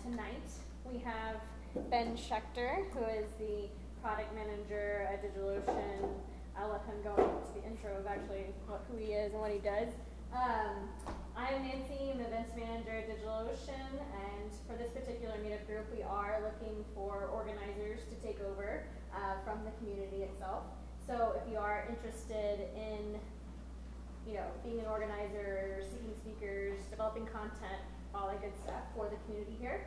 Tonight we have Ben Schechter, who is the product manager at DigitalOcean. I'll let him go into the intro of actually who he is and what he does. I'm Nancy, I'm the events manager at DigitalOcean, and for this particular meetup group, we are looking for organizers to take over from the community itself. So if you are interested in, being an organizer, seeking speakers, developing content, all that good stuff for the community here,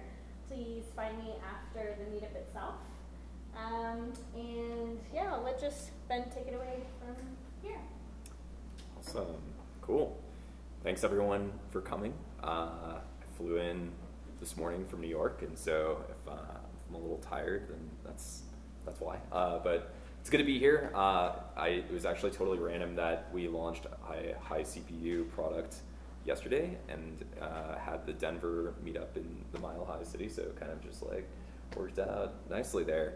please find me after the meetup itself. And yeah, I'll let Ben take it away from here. Awesome, cool. Thanks everyone for coming. I flew in this morning from New York, and so if I'm a little tired, then that's why. But it's good to be here. It was actually totally random that we launched a high CPU product yesterday and had the Denver meetup in the Mile High City, so it kind of just like worked out nicely there.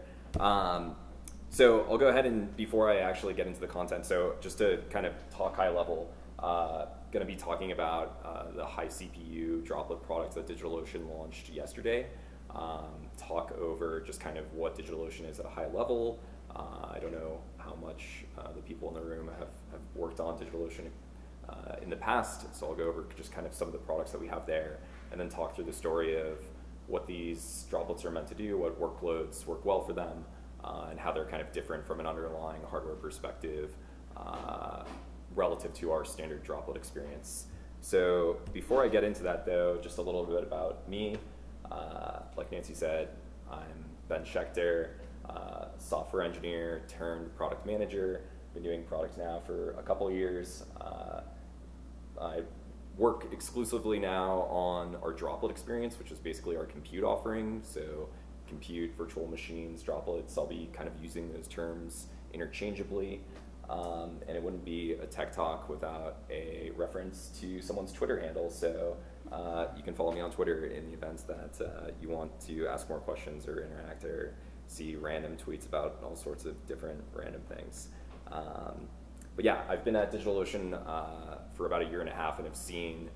So I'll go ahead and, before I actually get into the content, so just to kind of talk high level, going to be talking about the high CPU droplet product that DigitalOcean launched yesterday. Talk over just kind of what DigitalOcean is at a high level. I don't know how much the people in the room have worked on DigitalOcean in the past, so I'll go over just kind of some of the products that we have there, and then talk through the story of what these droplets are meant to do, what workloads work well for them, and how they're kind of different from an underlying hardware perspective relative to our standard droplet experience. So before I get into that though, just a little bit about me. Like Nancy said, I'm Ben Schechter, software engineer turned product manager. Been doing product now for a couple years. I work exclusively now on our droplet experience, which is basically our compute offering. So compute, virtual machines, droplets, I'll be kind of using those terms interchangeably. And it wouldn't be a tech talk without a reference to someone's Twitter handle. So you can follow me on Twitter in the events that you want to ask more questions or interact or see random tweets about all sorts of different random things. But yeah, I've been at DigitalOcean for about a year and a half and have seen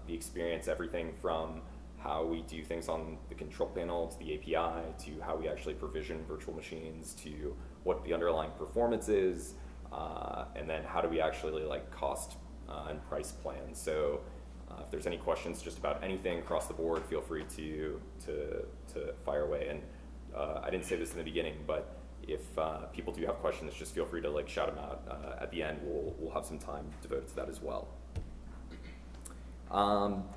the experience, everything from how we do things on the control panel to the API to how we actually provision virtual machines to what the underlying performance is, and then how do we actually like cost and price plans. So if there's any questions just about anything across the board, feel free to fire away. And I didn't say this in the beginning, but if people do have questions, just feel free to like shout them out. At the end, we'll have some time devoted to that as well.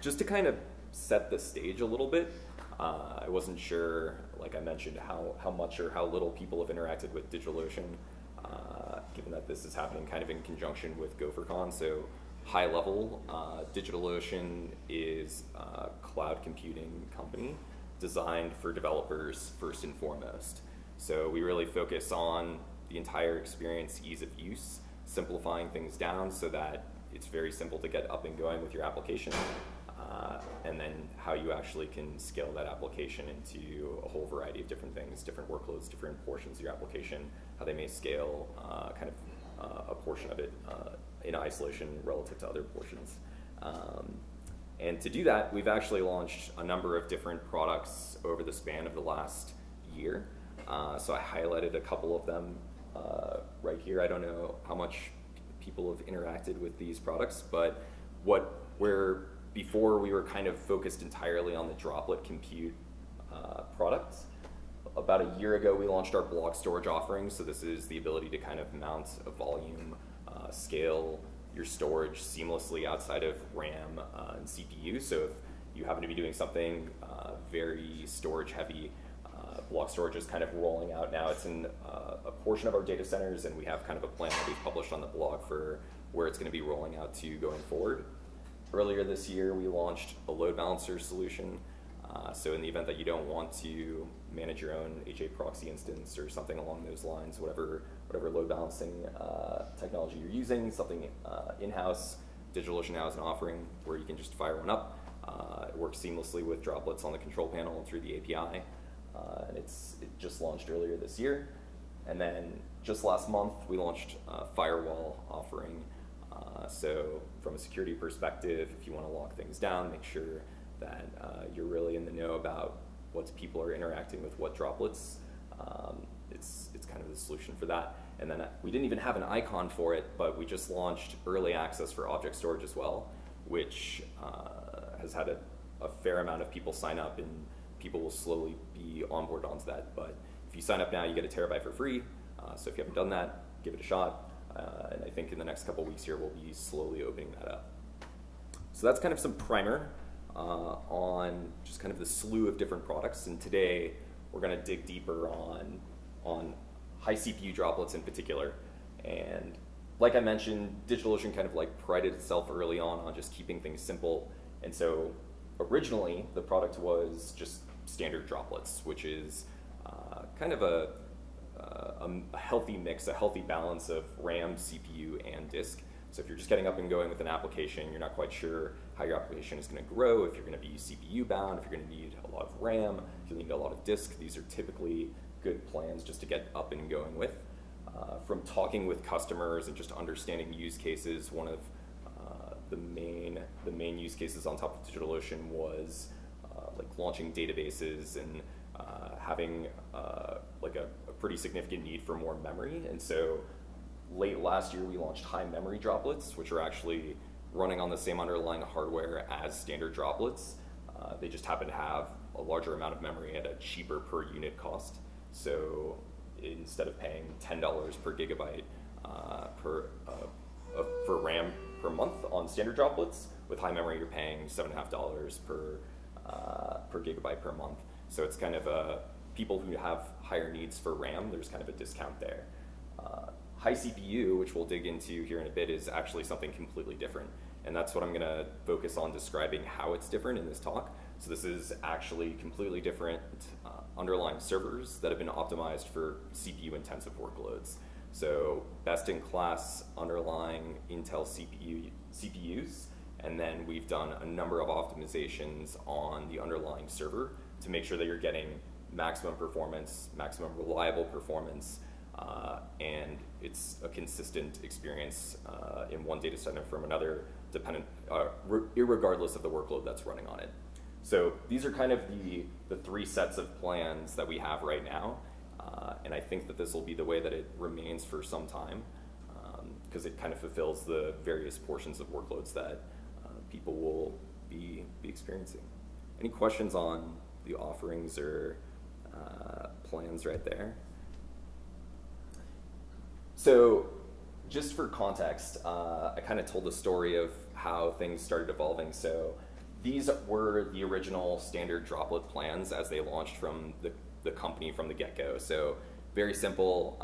Just to kind of set the stage a little bit, I wasn't sure, like I mentioned, how much or how little people have interacted with DigitalOcean, given that this is happening kind of in conjunction with GopherCon. So high level, DigitalOcean is a cloud computing company designed for developers first and foremost. So we really focus on the entire experience, ease of use, simplifying things down so that it's very simple to get up and going with your application, and then how you actually can scale that application into a whole variety of different things, different workloads, different portions of your application, how they may scale kind of a portion of it in isolation relative to other portions. And to do that, we've actually launched a number of different products over the span of the last year. So I highlighted a couple of them right here. I don't know how much people have interacted with these products, but before we were kind of focused entirely on the droplet compute products. About a year ago, we launched our block storage offering. So this is the ability to kind of mount a volume, scale your storage seamlessly outside of RAM and CPU. So if you happen to be doing something very storage heavy, block storage is kind of rolling out now. It's in a portion of our data centers, and we have kind of a plan that we've published on the blog for where it's going to be rolling out to going forward. Earlier this year, we launched a load balancer solution. So in the event that you don't want to manage your own HA proxy instance or something along those lines, whatever load balancing technology you're using, something in-house, DigitalOcean now has an offering where you can just fire one up. It works seamlessly with droplets on the control panel and through the API. And it just launched earlier this year. And then just last month, we launched a Firewall offering. So from a security perspective, if you want to lock things down, make sure that you're really in the to know about what people are interacting with what droplets, it's kind of the solution for that. And then we didn't even have an icon for it, but we just launched early access for object storage as well, which has had a fair amount of people sign up, and people will slowly be onboard onto that. But if you sign up now, you get a terabyte for free. So if you haven't done that, give it a shot. And I think in the next couple weeks here, we'll be slowly opening that up. So that's kind of some primer on just kind of the slew of different products. And today, we're going to dig deeper on high CPU droplets in particular. And like I mentioned, DigitalOcean kind of like prided itself early on just keeping things simple. And so originally, the product was just standard droplets, which is kind of a healthy mix, a healthy balance of RAM, CPU, and disk. So if you're just getting up and going with an application, you're not quite sure how your application is going to grow, if you're going to be CPU bound, if you're going to need a lot of RAM, if you need a lot of disk, these are typically good plans just to get up and going with. From talking with customers and just understanding use cases, one of the main use cases on top of DigitalOcean was like launching databases and having like a pretty significant need for more memory. And so late last year, we launched high memory droplets, which are actually running on the same underlying hardware as standard droplets. They just happen to have a larger amount of memory at a cheaper per unit cost. So instead of paying $10 per gigabyte for RAM per month on standard droplets, with high memory you're paying $7.50 per gigabyte per month. So it's kind of people who have higher needs for RAM, there's kind of a discount there. High CPU, which we'll dig into here in a bit, is actually something completely different. And that's what I'm going to focus on describing how it's different in this talk. So this is actually completely different underlying servers that have been optimized for CPU intensive workloads. So best in class underlying Intel CPUs, and then we've done a number of optimizations on the underlying server to make sure that you're getting maximum performance, maximum reliable performance, and it's a consistent experience in one data center from another, irregardless of the workload that's running on it. So these are kind of the three sets of plans that we have right now, and I think that this will be the way that it remains for some time, because it kind of fulfills the various portions of workloads that people will be experiencing. Any questions on the offerings or plans right there? So just for context, I kind of told the story of how things started evolving. So these were the original standard droplet plans as they launched from the company from the get-go. So very simple,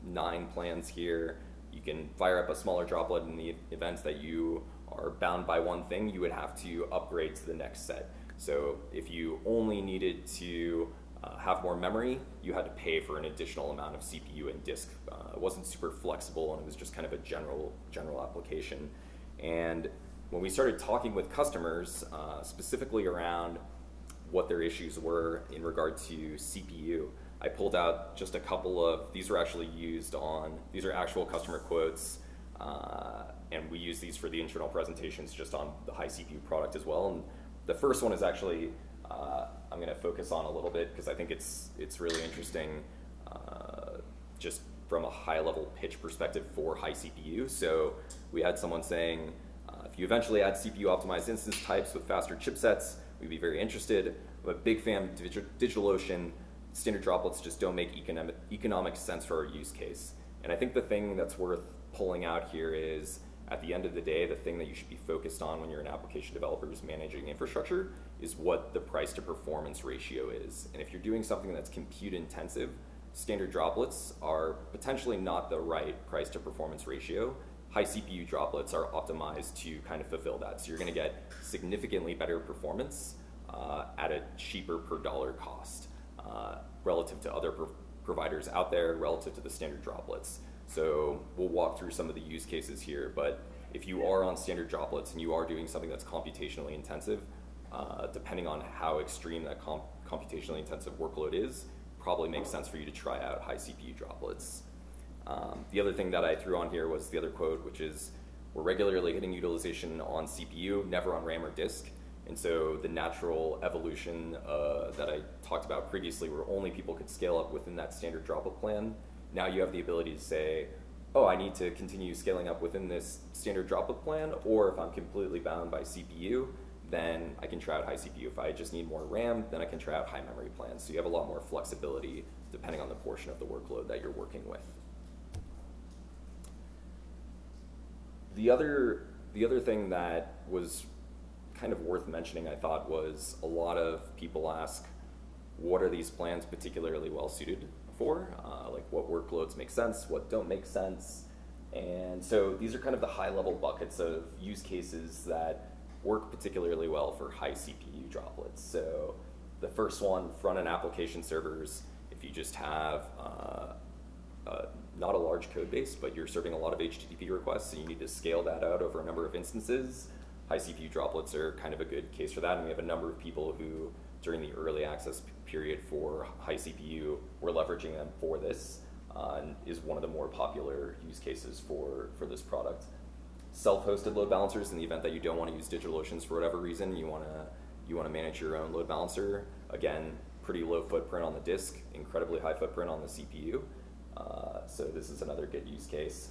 9 plans here. You can fire up a smaller droplet in the event that you are bound by one thing, you would have to upgrade to the next set. So if you only needed to have more memory, you had to pay for an additional amount of CPU and disk. It wasn't super flexible, and it was just kind of a general application. And when we started talking with customers, specifically around what their issues were in regard to CPU, I pulled out just a couple of, these were actually used on, these are actual customer quotes, and we use these for the internal presentations just on the high CPU product as well. And the first one is actually, I'm going to focus on a little bit because I think it's really interesting just from a high level pitch perspective for high CPU. So we had someone saying, if you eventually add CPU optimized instance types with faster chipsets, we'd be very interested. I'm a big fan of DigitalOcean. Standard droplets just don't make economic sense for our use case. And I think the thing that's worth pulling out here is, at the end of the day, the thing that you should be focused on when you're an application developer is managing infrastructure is what the price to performance ratio is. And if you're doing something that's compute intensive, standard droplets are potentially not the right price to performance ratio. High CPU droplets are optimized to kind of fulfill that. So you're going to get significantly better performance at a cheaper per dollar cost relative to other providers out there, relative to the standard droplets. So we'll walk through some of the use cases here, but if you are on standard droplets and you are doing something that's computationally intensive, depending on how extreme that computationally intensive workload is, probably makes sense for you to try out high CPU droplets. The other thing that I threw on here was the other quote, which is, we're regularly hitting utilization on CPU, never on RAM or disk. And so the natural evolution that I talked about previously, where only people could scale up within that standard droplet plan, now you have the ability to say, oh, I need to continue scaling up within this standard droplet plan, or if I'm completely bound by CPU, then I can try out high CPU. If I just need more RAM, then I can try out high memory plans. So you have a lot more flexibility depending on the portion of the workload that you're working with. The other thing that was kind of worth mentioning, I thought, was a lot of people ask, what are these plans particularly well suited for? Like what workloads make sense, what don't make sense. And so these are kind of the high level buckets of use cases that work particularly well for high CPU droplets. So the first one, front-end application servers, if you just have not a large code base, but you're serving a lot of HTTP requests, and you need to scale that out over a number of instances, high CPU droplets are kind of a good case for that. And we have a number of people who, during the early access period for high CPU, were leveraging them for this, and is one of the more popular use cases for this product. Self-hosted load balancers, in the event that you don't want to use DigitalOcean's for whatever reason, you want to manage your own load balancer. Again, pretty low footprint on the disk, incredibly high footprint on the CPU. So this is another good use case.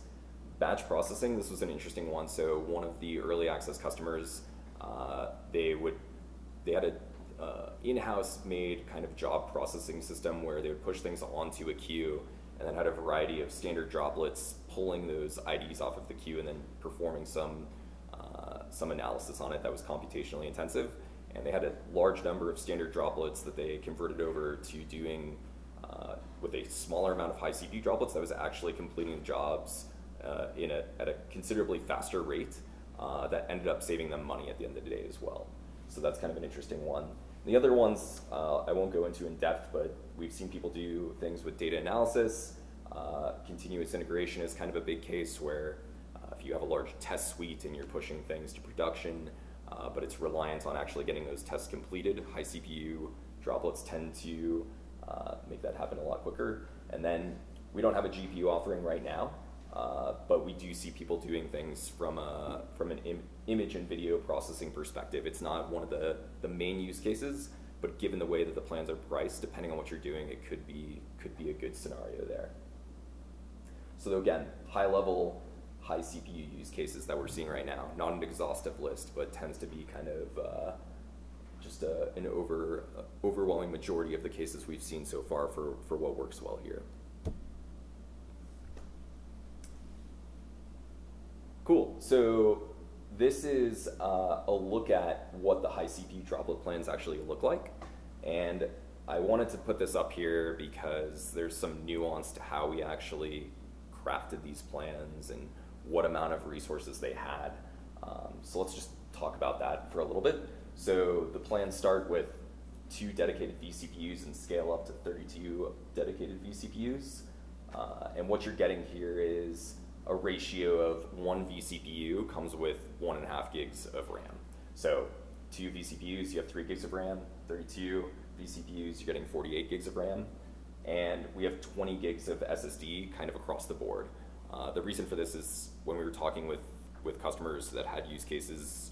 Batch processing, this was an interesting one. So one of the early access customers, they had a in-house made kind of job processing system where they would push things onto a queue and then had a variety of standard droplets pulling those IDs off of the queue and then performing some analysis on it that was computationally intensive. And they had a large number of standard droplets that they converted over to doing with a smaller amount of high CPU droplets that was actually completing jobs at a considerably faster rate that ended up saving them money at the end of the day as well. So that's kind of an interesting one. The other ones I won't go into in depth, but we've seen people do things with data analysis. Continuous integration is kind of a big case where if you have a large test suite and you're pushing things to production, but it's reliant on actually getting those tests completed, high CPU droplets tend to make that happen a lot quicker. And then we don't have a GPU offering right now, but we do see people doing things from an image and video processing perspective. It's not one of the main use cases, but given the way that the plans are priced, depending on what you're doing, it could be a good scenario there. So again, high level, high CPU use cases that we're seeing right now. Not an exhaustive list, but tends to be kind of just an overwhelming majority of the cases we've seen so far for what works well here. Cool, so this is a look at what the high CPU droplet plans actually look like. And I wanted to put this up here because there's some nuance to how we actually crafted these plans and what amount of resources they had. So let's just talk about that for a little bit. So the plans start with 2 dedicated vCPUs and scale up to 32 dedicated vCPUs. And what you're getting here is a ratio of 1 vCPU comes with 1.5 gigs of RAM. So 2 vCPUs, you have 3 gigs of RAM, 32 vCPUs, you're getting 48 gigs of RAM. And we have 20 gigs of SSD kind of across the board. The reason for this is when we were talking with customers that had use cases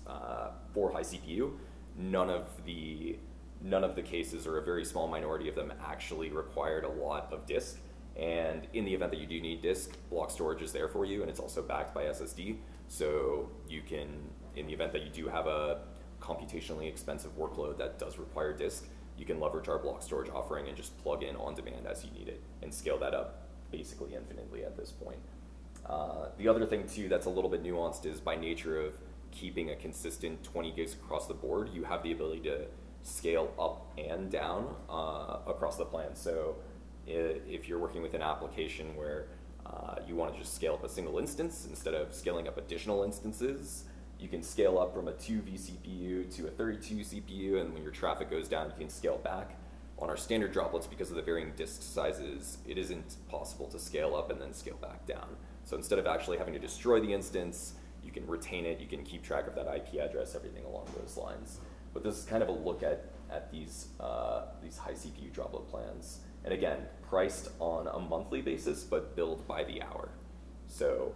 for high CPU, none of the cases, or a very small minority of them, actually required a lot of disk. And in the event that you do need disk, block storage is there for you, and it's also backed by SSD. So you can, in the event that you do have a computationally expensive workload that does require disk, you can leverage our block storage offering and just plug in on demand as you need it and scale that up basically infinitely at this point. The other thing too that's a little bit nuanced is, by nature of keeping a consistent 20 gigs across the board, you have the ability to scale up and down across the plan. So if you're working with an application where you want to just scale up a single instance instead of scaling up additional instances, you can scale up from a 2 vCPU to a 32 CPU, and when your traffic goes down, you can scale back. On our standard droplets, because of the varying disk sizes, it isn't possible to scale up and then scale back down. So instead of actually having to destroy the instance, you can retain it, you can keep track of that IP address, everything along those lines. But this is kind of a look at these high CPU droplet plans. And again, priced on a monthly basis, but billed by the hour. So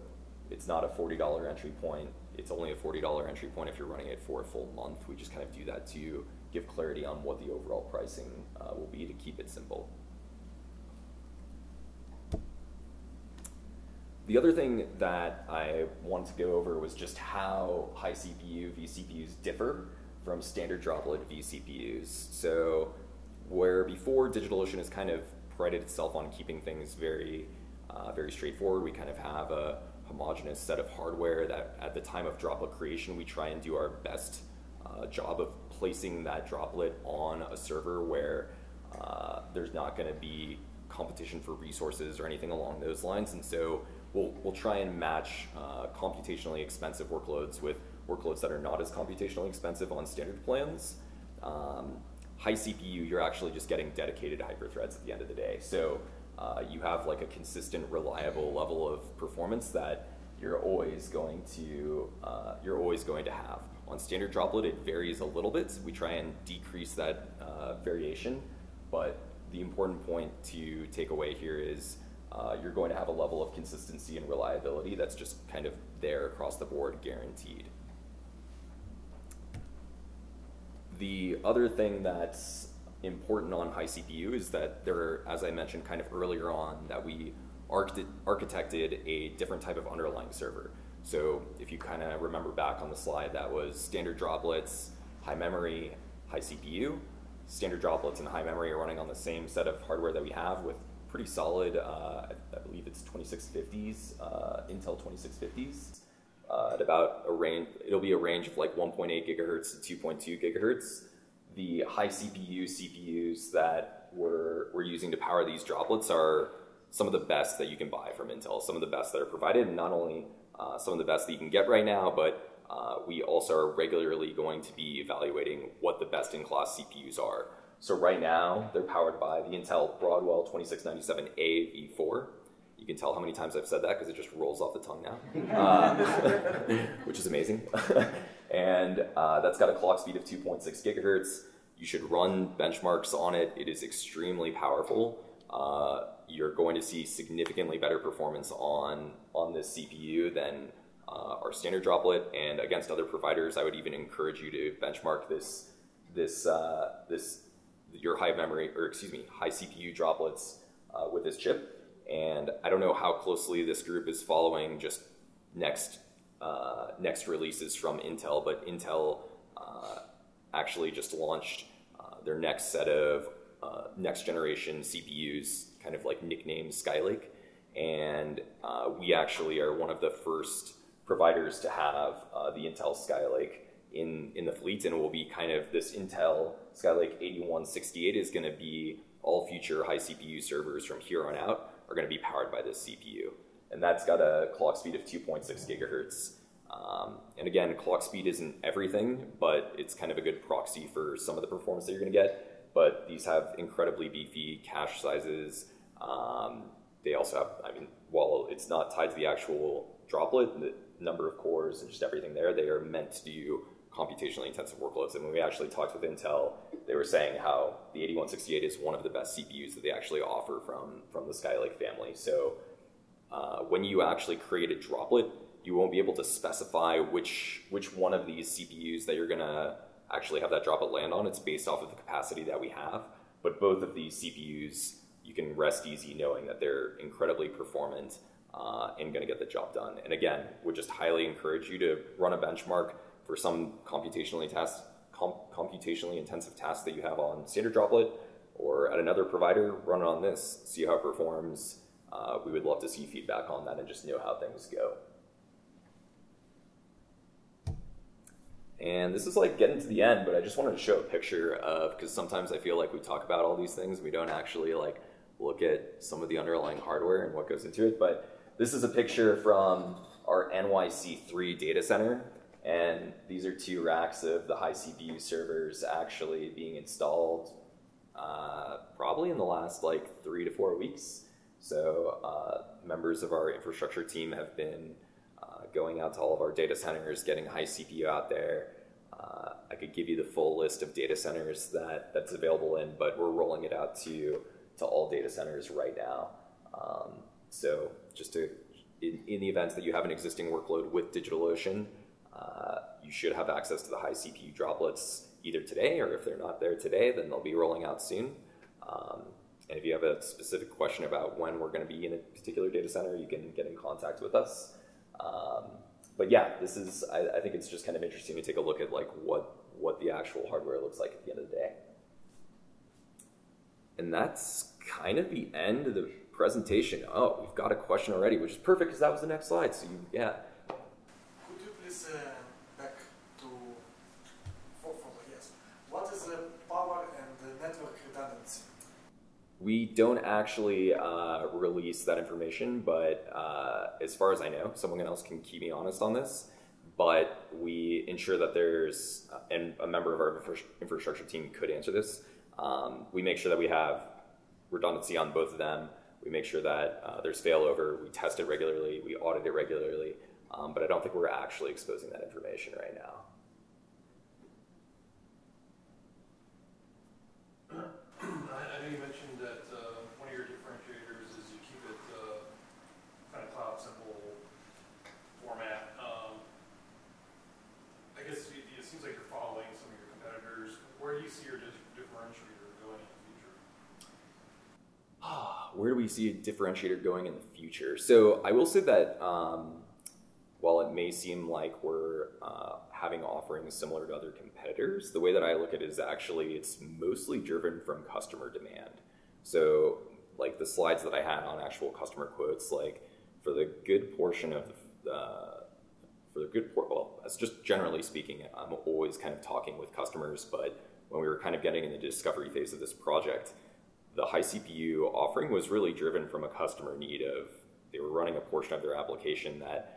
it's not a $40 entry point. it's only a $40 entry point if you're running it for a full month. We just kind of do that to give clarity on what the overall pricing will be to keep it simple. The other thing that I wanted to go over was just how high CPU vCPUs differ from standard droplet vCPUs. So where before DigitalOcean has kind of prided itself on keeping things very straightforward, we kind of have a homogeneous set of hardware that at the time of droplet creation, we try and do our best job of placing that droplet on a server where there's not going to be competition for resources or anything along those lines. And so we'll try and match computationally expensive workloads with workloads that are not as computationally expensive on standard plans. High CPU, you're actually just getting dedicated hyperthreads at the end of the day. So you have like a consistent, reliable level of performance that you're always going to have. On standard droplet, it varies a little bit. We try and decrease that variation, but the important point to take away here is you're going to have a level of consistency and reliability that's just kind of there across the board, guaranteed. The other thing that's important on high CPU is that there, as I mentioned kind of earlier on, that we architected a different type of underlying server. So if you kind of remember back on the slide, that was standard droplets, high memory, high CPU. Standard droplets and high memory are running on the same set of hardware that we have with pretty solid, I believe it's 2650s, Intel 2650s. At about a range, it'll be a range of like 1.8 gigahertz to 2.2 gigahertz. The high CPU CPUs that we're using to power these droplets are some of the best that you can buy from Intel, some of the best that are provided, and not only some of the best that you can get right now, but we also are regularly going to be evaluating what the best-in-class CPUs are. So right now, they're powered by the Intel Broadwell 2697A V4. You can tell how many times I've said that because it just rolls off the tongue now, which is amazing. And that's got a clock speed of 2.6 gigahertz. You should run benchmarks on it. It is extremely powerful. You're going to see significantly better performance on this CPU than our standard droplet, and against other providers. I would even encourage you to benchmark your high CPU droplets with this chip. And I don't know how closely this group is following just next releases from Intel, but Intel actually just launched their next set of next generation CPUs, kind of like nicknamed Skylake, and we actually are one of the first providers to have the Intel Skylake in the fleet, and it will be kind of this Intel Skylake 8168 is going to be all future high CPU servers from here on out are going to be powered by this CPU. And that's got a clock speed of 2.6 gigahertz. And again, clock speed isn't everything, but it's kind of a good proxy for some of the performance that you're going to get. But these have incredibly beefy cache sizes. They also have, I mean, while it's not tied to the actual droplet, the number of cores and just everything there, they are meant to do computationally intensive workloads. And when we actually talked with Intel, they were saying how the 8168 is one of the best CPUs that they actually offer from the Skylake family. So when you actually create a droplet, you won't be able to specify which one of these CPUs that you're going to actually have that droplet land on. It's based off of the capacity that we have. But both of these CPUs, you can rest easy knowing that they're incredibly performant and going to get the job done. And again, would just highly encourage you to run a benchmark for some computationally intensive tasks that you have on standard droplet or at another provider, run it on this, see how it performs. We would love to see feedback on that and just know how things go. And this is like getting to the end, but I just wanted to show a picture of, because sometimes I feel like we talk about all these things, we don't actually like look at some of the underlying hardware and what goes into it. But this is a picture from our NYC3 data center. And these are 2 racks of the high CPU servers actually being installed probably in the last like 3 to 4 weeks. So members of our infrastructure team have been going out to all of our data centers, getting high CPU out there. I could give you the full list of data centers that's available in, but we're rolling it out to all data centers right now. So just in the event that you have an existing workload with DigitalOcean, You should have access to the high CPU droplets either today, or if they're not there today, then they'll be rolling out soon. And if you have a specific question about when we're going to be in a particular data center, you can get in contact with us. But yeah, this is, I think it's just kind of interesting to take a look at like what the actual hardware looks like at the end of the day. And that's kind of the end of the presentation. Oh, we've got a question already, which is perfect because that was the next slide. So yeah. Could you please back to yes? What is the power and the network redundancy? We don't actually release that information, but as far as I know, someone else can keep me honest on this, but we ensure that there's, and a member of our infrastructure team could answer this, we make sure that we have redundancy on both of them. We make sure that there's failover, we test it regularly, we audit it regularly, but I don't think we're actually exposing that information right now. I know you mentioned that one of your differentiators is you keep it kind of cloud simple format. I guess it seems like you're following some of your competitors. Where do you see your differentiator going in the future? Where do we see a differentiator going in the future? So I will say that while it may seem like we're having offerings similar to other competitors, the way that I look at it is actually it's mostly driven from customer demand. So like the slides that I had on actual customer quotes, like for the good portion of well, that's just generally speaking, I'm always kind of talking with customers, but when we were kind of getting in the discovery phase of this project, the high CPU offering was really driven from a customer need of, they were running a portion of their application that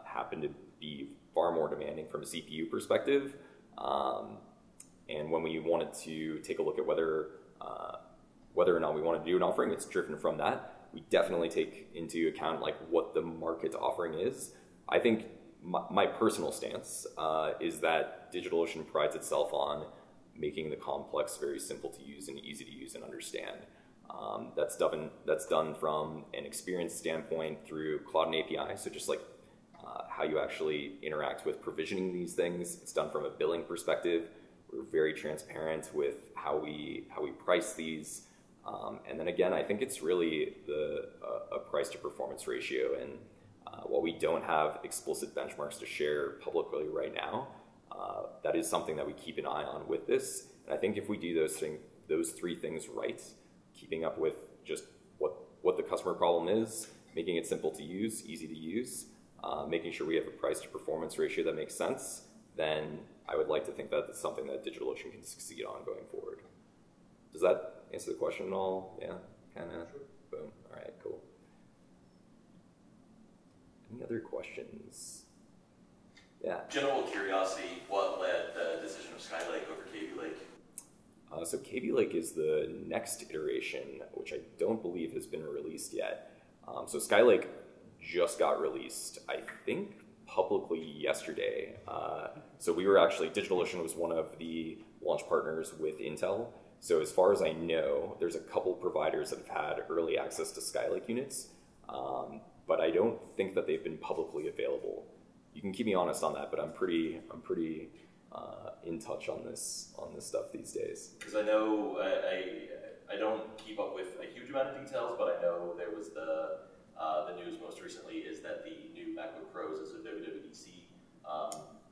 happened to be far more demanding from a CPU perspective. And when we wanted to take a look at whether or not we want to do an offering, it's driven from that. We definitely take into account like what the market's offering is. I think my personal stance is that DigitalOcean prides itself on making the complex very simple to use and easy to use and understand. That's done from an experience standpoint through Cloud and API, so just like how you actually interact with provisioning these things. It's done from a billing perspective. We're very transparent with how we price these. And then again, I think it's really a price to performance ratio. And while we don't have explicit benchmarks to share publicly right now, that is something that we keep an eye on with this. And I think if we do those three things right, keeping up with just what the customer problem is, making it simple to use, easy to use, making sure we have a price to performance ratio that makes sense, then I would like to think that it's something that DigitalOcean can succeed on going forward. Does that answer the question at all? Yeah, kind of. Sure. Boom. All right, cool. Any other questions? Yeah. General curiosity, what led the decision of Skylake over KV Lake? So KV Lake is the next iteration, which I don't believe has been released yet. So Skylake just got released, I think, publicly yesterday. So we were actually, DigitalOcean was one of the launch partners with Intel. So as far as I know, there's a couple providers that have had early access to Skylake units, but I don't think that they've been publicly available. You can keep me honest on that, but I'm pretty in touch on this stuff these days. Because I know I don't keep up with a huge amount of details, but I know there was the news most recently is that the new MacBook Pros is a WWDC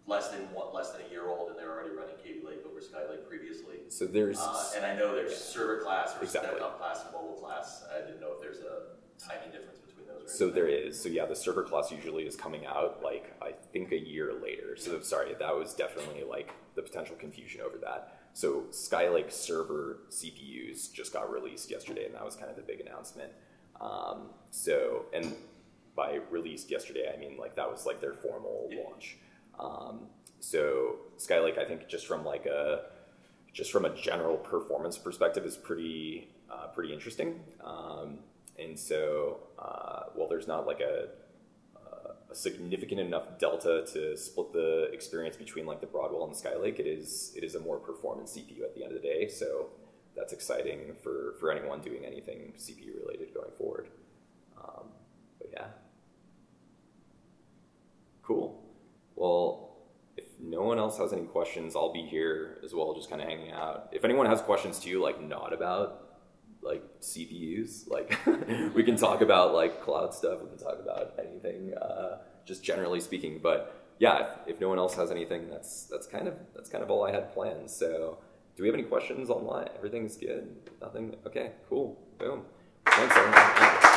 less than a year old, and they're already running KV Lake over Skylake previously. So there's and I know there's server class or exactly. desktop class and mobile class. I didn't know if there's a tiny difference between those. So there is. So yeah, the server class usually is coming out like I think a year later. So sorry, that was definitely like the potential confusion over that. So Skylake server CPUs just got released yesterday, and that was kind of the big announcement. So, and by released yesterday, I mean like that was like their formal launch. So Skylake, I think just from a general performance perspective is pretty interesting. And so, while there's not like a significant enough delta to split the experience between like the Broadwell and Skylake, it is a more performance CPU at the end of the day. So that's exciting for anyone doing anything CPU related going forward. But yeah, cool. Well, if no one else has any questions, I'll be here as well, just kind of hanging out. If anyone has questions too, like not about like CPUs, like we can talk about like cloud stuff, we can talk about anything, just generally speaking. But yeah, if no one else has anything, that's kind of all I had planned. So do we have any questions online? Everything's good? Nothing? Okay, cool. Boom. Thanks, everyone.